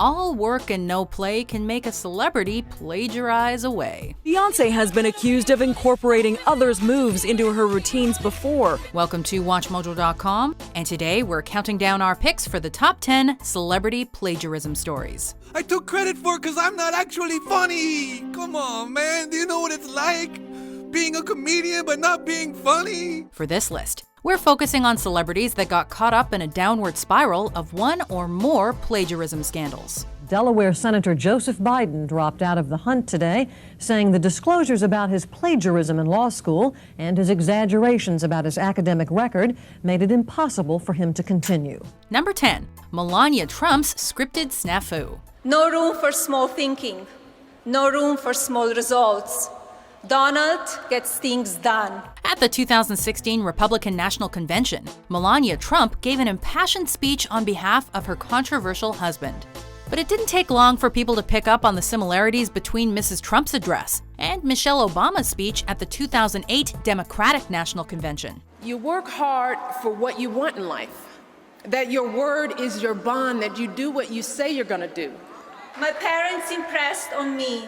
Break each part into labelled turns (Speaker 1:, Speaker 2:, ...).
Speaker 1: all work and no play can make a celebrity plagiarize away.
Speaker 2: Beyoncé has been accused of incorporating others' moves into her routines before.
Speaker 1: Welcome to WatchMojo.com, and today we're counting down our picks for the top 10 celebrity plagiarism stories.
Speaker 3: I took credit for it because I'm not actually funny. Come on, man. Do you know what it's like? Being a comedian but not being funny?
Speaker 1: For this list, we're focusing on celebrities that got caught up in a downward spiral of one or more plagiarism scandals.
Speaker 4: Delaware Senator Joseph Biden dropped out of the hunt today, saying the disclosures about his plagiarism in law school and his exaggerations about his academic record made it impossible for him to continue.
Speaker 1: Number 10. Melania Trump's scripted SNAFU.
Speaker 5: No room for small thinking. No room for small results. Donald gets things done.
Speaker 1: At the 2016 Republican National Convention, Melania Trump gave an impassioned speech on behalf of her controversial husband. But it didn't take long for people to pick up on the similarities between Mrs. Trump's address and Michelle Obama's speech at the 2008 Democratic National Convention.
Speaker 6: You work hard for what you want in life, that your word is your bond, that you do what you say you're going to do.
Speaker 5: My parents impressed on me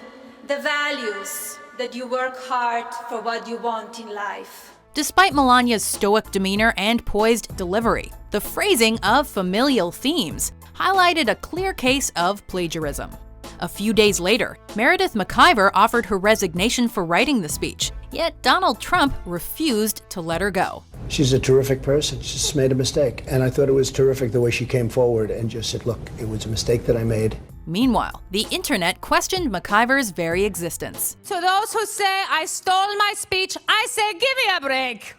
Speaker 5: the values that you work hard for what you want in life.
Speaker 1: Despite Melania's stoic demeanor and poised delivery, the phrasing of familial themes highlighted a clear case of plagiarism. A few days later, Meredith McIver offered her resignation for writing the speech, yet Donald Trump refused to let her go.
Speaker 7: She's a terrific person. She just made a mistake. And I thought it was terrific the way she came forward and just said, look, it was a mistake that I made.
Speaker 1: Meanwhile, the internet questioned McIver's very existence.
Speaker 8: To those who say I stole my speech, I say give me a break.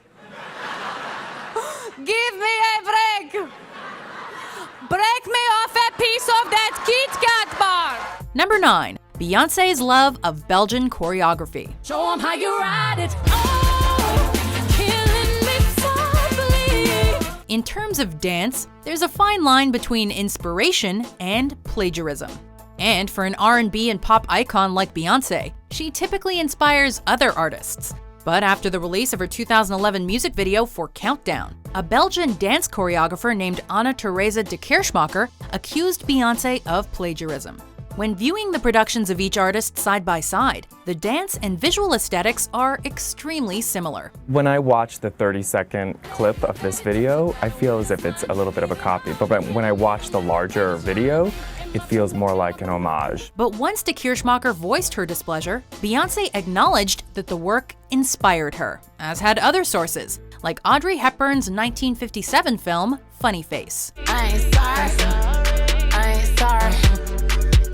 Speaker 8: Give me a break. Break me off a piece of that Kit Kat bar.
Speaker 1: Number 9. Beyoncé's love of Belgian choreography.
Speaker 8: Show 'em how you ride it. Oh, killing me softly.
Speaker 1: In terms of dance, there's a fine line between inspiration and plagiarism. And for an R&B and pop icon like Beyoncé, she typically inspires other artists. But after the release of her 2011 music video for Countdown, a Belgian dance choreographer named Anna-Theresa de Kirchmacher accused Beyoncé of plagiarism. When viewing the productions of each artist side by side, the dance and visual aesthetics are extremely similar.
Speaker 9: When I watch the 30-second clip of this video, I feel as if it's a little bit of a copy. But when I watch the larger video, it feels more like an homage.
Speaker 1: But once de Kirchmacher voiced her displeasure, Beyoncé acknowledged that the work inspired her, as had other sources, like Audrey Hepburn's 1957 film, Funny Face.
Speaker 8: I ain't sorry. I ain't sorry.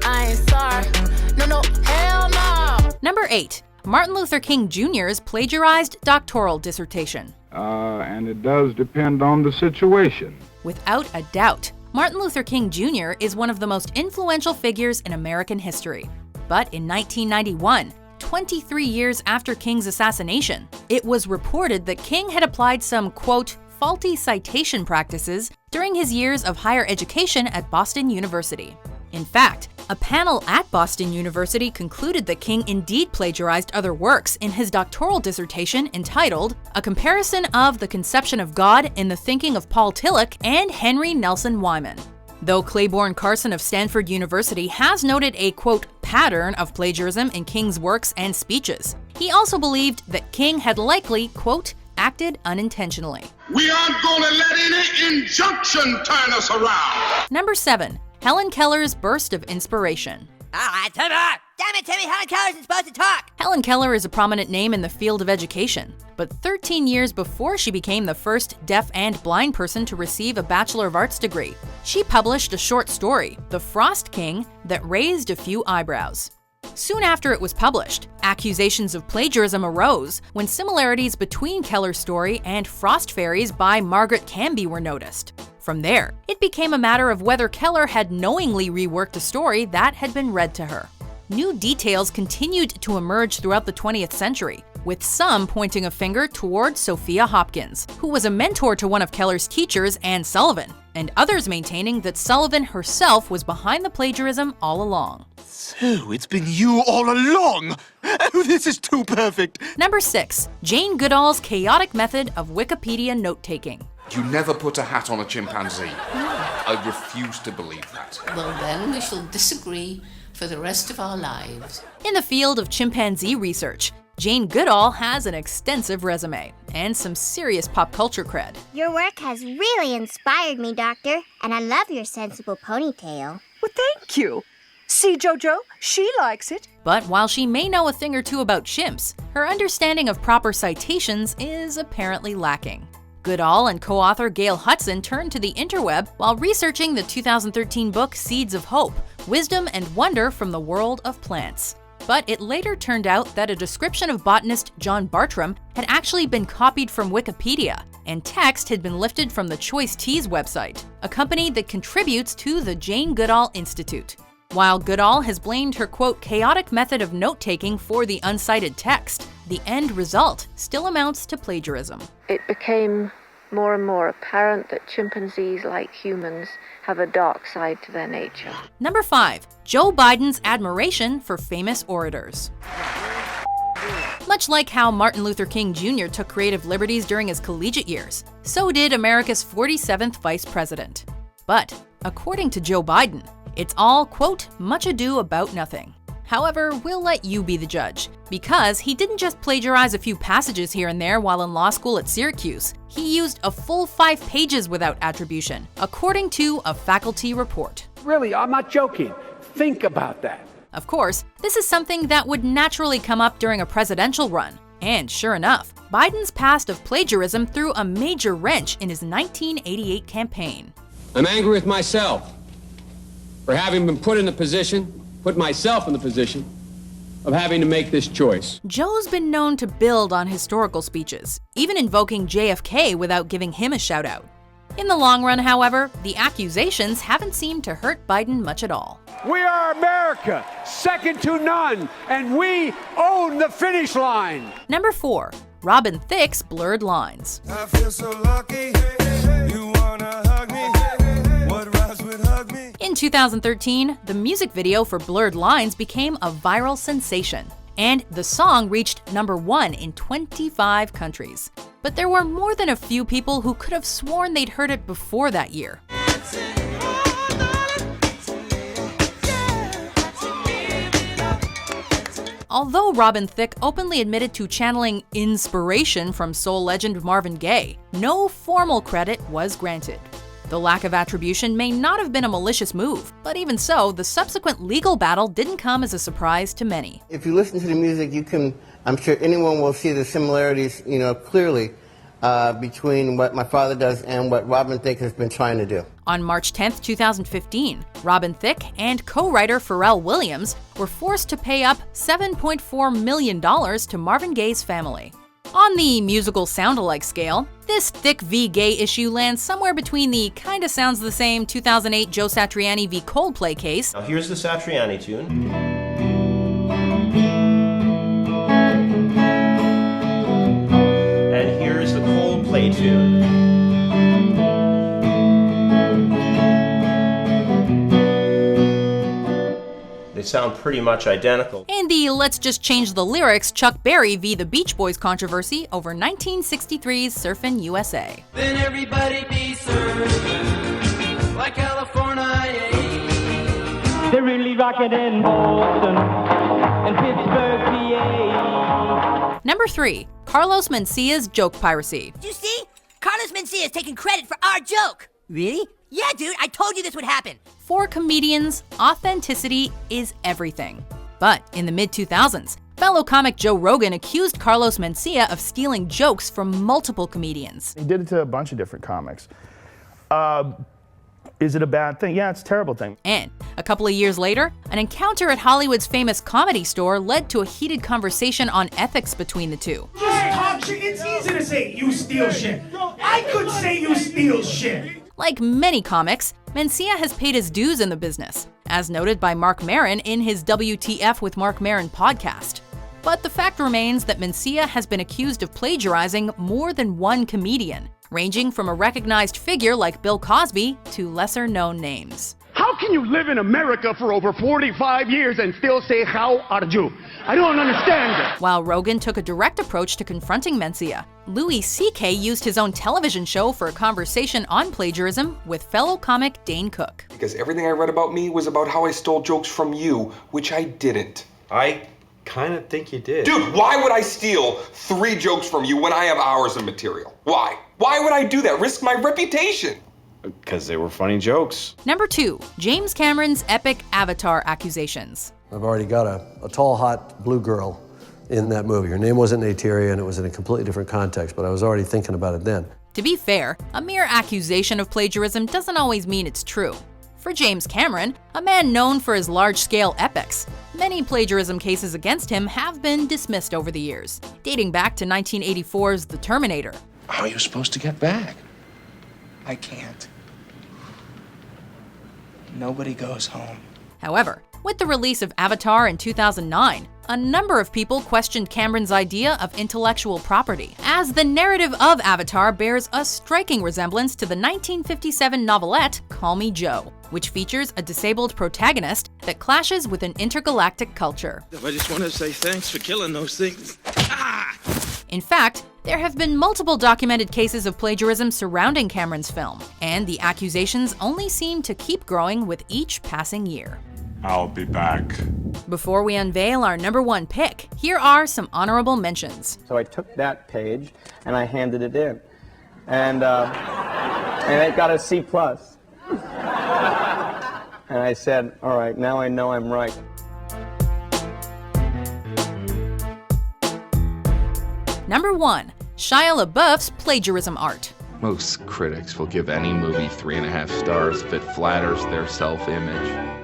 Speaker 8: I ain't sorry. No, no, hell no.
Speaker 1: Number 8. Martin Luther King Jr.'s plagiarized doctoral dissertation.
Speaker 10: And it does depend on the situation.
Speaker 1: Without a doubt, Martin Luther King Jr. is one of the most influential figures in American history. But in 1991, 23 years after King's assassination, it was reported that King had applied some, quote, faulty citation practices during his years of higher education at Boston University. In fact, a panel at Boston University concluded that King indeed plagiarized other works in his doctoral dissertation entitled A Comparison of the Conception of God in the Thinking of Paul Tillich and Henry Nelson Wyman. Though Claiborne Carson of Stanford University has noted a, quote, pattern of plagiarism in King's works and speeches, he also believed that King had likely, quote, acted unintentionally.
Speaker 11: We aren't going to let any injunction turn us around.
Speaker 1: Number 7. Helen Keller's burst of inspiration.
Speaker 12: Alright, turn on! Damn it, Timmy, Helen Keller isn't supposed to talk!
Speaker 1: Helen Keller is a prominent name in the field of education, but 13 years before she became the first deaf and blind person to receive a Bachelor of Arts degree, she published a short story, The Frost King, that raised a few eyebrows. Soon after it was published, accusations of plagiarism arose when similarities between Keller's story and Frost Fairies by Margaret Canby were noticed. From there, it became a matter of whether Keller had knowingly reworked a story that had been read to her. New details continued to emerge throughout the 20th century, with some pointing a finger toward Sophia Hopkins, who was a mentor to one of Keller's teachers, Anne Sullivan, and others maintaining that Sullivan herself was behind the plagiarism all along.
Speaker 3: So it's been you all along! Oh, this is too perfect!
Speaker 1: Number 6. Jane Goodall's chaotic method of Wikipedia note-taking.
Speaker 11: You never put a hat on a chimpanzee. I refuse to believe that.
Speaker 13: Well, then we shall disagree for the rest of our lives.
Speaker 1: In the field of chimpanzee research, Jane Goodall has an extensive resume and some serious pop culture cred.
Speaker 14: Your work has really inspired me, Doctor, and I love your sensible ponytail.
Speaker 2: Well, thank you. See, Jojo, she likes it.
Speaker 1: But while she may know a thing or two about chimps, her understanding of proper citations is apparently lacking. Goodall and co-author Gail Hudson turned to the interweb while researching the 2013 book Seeds of Hope, Wisdom and Wonder from the World of Plants. But it later turned out that a description of botanist John Bartram had actually been copied from Wikipedia, and text had been lifted from the Choice Teas website, a company that contributes to the Jane Goodall Institute. While Goodall has blamed her, quote, chaotic method of note-taking for the uncited text, the end result still amounts to plagiarism.
Speaker 15: It became more and more apparent that chimpanzees, like humans, have a dark side to their nature.
Speaker 1: Number 5. Joe Biden's admiration for famous orators. Much like how Martin Luther King Jr. took creative liberties during his collegiate years, so did America's 47th vice president. But, according to Joe Biden, it's all, quote, much ado about nothing. However, we'll let you be the judge, because he didn't just plagiarize a few passages here and there while in law school at Syracuse. He used a full 5 pages without attribution, according to a faculty report.
Speaker 16: Really, I'm not joking. Think about that.
Speaker 1: Of course, this is something that would naturally come up during a presidential run. And sure enough, Biden's past of plagiarism threw a major wrench in his 1988 campaign.
Speaker 17: I'm angry with myself for having been put myself in the position of having to make this choice.
Speaker 1: Joe's been known to build on historical speeches, even invoking JFK without giving him a shout out. In the long run, however, the accusations haven't seemed to hurt Biden much at all.
Speaker 16: We are America, second to none, and we own the finish line.
Speaker 1: Number 4. Robin Thicke's blurred lines.
Speaker 18: I feel so lucky. You wanna hug me? What rhymes with hug me?
Speaker 1: In 2013, the music video for Blurred Lines became a viral sensation, and the song reached number 1 in 25 countries. But there were more than a few people who could have sworn they'd heard it before that year. Although Robin Thicke openly admitted to channeling inspiration from soul legend Marvin Gaye, no formal credit was granted. The lack of attribution may not have been a malicious move, but even so, the subsequent legal battle didn't come as a surprise to many.
Speaker 19: If you listen to the music, I'm sure anyone will see the similarities, clearly between what my father does and what Robin Thicke has been trying to do.
Speaker 1: On March 10, 2015, Robin Thicke and co-writer Pharrell Williams were forced to pay up $7.4 million to Marvin Gaye's family. On the musical sound-alike scale, this Thicke v. Gay issue lands somewhere between the kinda sounds the same 2008 Joe Satriani v. Coldplay case.
Speaker 20: Now here's the Satriani tune. And here's the Coldplay tune. They sound pretty much identical.
Speaker 1: And the let's just change the lyrics Chuck Berry v. the Beach Boys controversy over 1963's Surfin' USA.
Speaker 18: Then everybody be surfing like California.
Speaker 21: They're really rocking in Boston and Pittsburgh, PA.
Speaker 1: Number 3. Carlos Mencia's joke piracy.
Speaker 12: Did you see? Carlos Mencia is taking credit for our joke. Really? Yeah, dude, I told you this would happen.
Speaker 1: For comedians, authenticity is everything. But in the mid-2000s, fellow comic Joe Rogan accused Carlos Mencia of stealing jokes from multiple comedians.
Speaker 22: He did it to a bunch of different comics. Is it a bad thing? Yeah, it's a terrible thing.
Speaker 1: And a couple of years later, an encounter at Hollywood's famous Comedy Store led to a heated conversation on ethics between the two.
Speaker 23: Just talk shit. It's easy to say you steal shit. I could say you steal shit.
Speaker 1: Like many comics, Mencia has paid his dues in the business, as noted by Mark Maron in his WTF with Mark Maron podcast. But the fact remains that Mencia has been accused of plagiarizing more than one comedian, ranging from a recognized figure like Bill Cosby to lesser-known names.
Speaker 24: How can you live in America for over 45 years and still say, how are you? I don't understand it.
Speaker 1: While Rogan took a direct approach to confronting Mencia, Louis C.K. used his own television show for a conversation on plagiarism with fellow comic Dane Cook.
Speaker 4: Because everything I read about me was about how I stole jokes from you, which I didn't.
Speaker 5: I kind of think you did.
Speaker 4: Dude, why would I steal 3 jokes from you when I have hours of material? Why? Why would I do that? Risk my reputation?
Speaker 5: Because they were funny jokes.
Speaker 1: Number 2. James Cameron's epic Avatar accusations.
Speaker 6: I've already got a tall, hot blue girl in that movie. Her name wasn't Neytiri, and it was in a completely different context, but I was already thinking about it then.
Speaker 1: To be fair, a mere accusation of plagiarism doesn't always mean it's true. For James Cameron, a man known for his large-scale epics, many plagiarism cases against him have been dismissed over the years, dating back to 1984's The Terminator.
Speaker 7: How are you supposed to get back?
Speaker 25: I can't. Nobody goes home.
Speaker 1: However, with the release of Avatar in 2009, a number of people questioned Cameron's idea of intellectual property, as the narrative of Avatar bears a striking resemblance to the 1957 novelette Call Me Joe, which features a disabled protagonist that clashes with an intergalactic culture.
Speaker 26: I just want to say thanks for killing those things.
Speaker 1: In fact, there have been multiple documented cases of plagiarism surrounding Cameron's film, and the accusations only seem to keep growing with each passing year.
Speaker 27: I'll be back.
Speaker 1: Before we unveil our number 1 pick, here are some honorable mentions.
Speaker 28: So I took that page and I handed it in, and it got a C+. And I said, all right, now I know I'm right.
Speaker 1: Number 1. Shia LaBeouf's plagiarism art.
Speaker 7: Most critics will give any movie 3.5 stars if it flatters their self-image.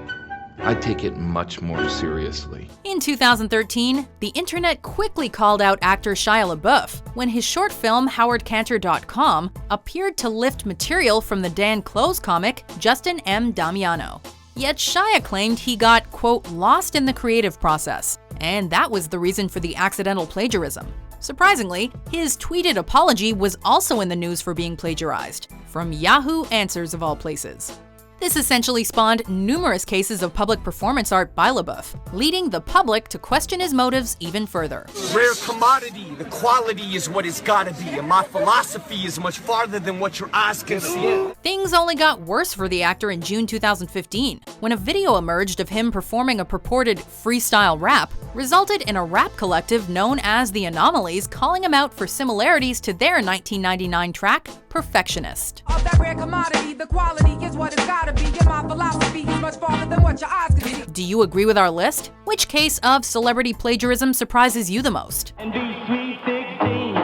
Speaker 7: I take it much more seriously.
Speaker 1: In 2013, the internet quickly called out actor Shia LaBeouf when his short film HowardCantor.com appeared to lift material from the Dan Close comic Justin M. Damiano. Yet Shia claimed he got, quote, lost in the creative process, and that was the reason for the accidental plagiarism. Surprisingly, his tweeted apology was also in the news for being plagiarized, from Yahoo Answers of all places. This essentially spawned numerous cases of public performance art by LaBeouf, leading the public to question his motives even further.
Speaker 23: Rare commodity, the quality is what it's gotta be, and my philosophy is much farther than what your eyes can see.
Speaker 1: Things only got worse for the actor in June 2015, when a video emerged of him performing a purported freestyle rap resulted in a rap collective known as The Anomalies calling him out for similarities to their 1999 track, Perfectionist.
Speaker 29: Of that rare commodity, the quality is what it's gotta be, and my philosophy is much farther than what your eyes can see.
Speaker 1: Do you agree with our list? Which case of celebrity plagiarism surprises you the most?
Speaker 21: And be 316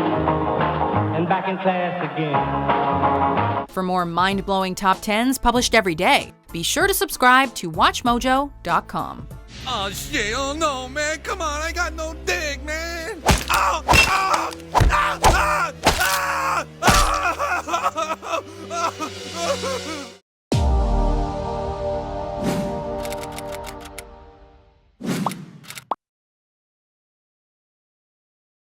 Speaker 21: and back in class again.
Speaker 1: For more mind-blowing top 10s published every day, be sure to subscribe to WatchMojo.com.
Speaker 3: Oh shit, oh no, man, come on, I got no dick, man. Oh, oh, ah, ah, ah, ah, ah, ah, ah.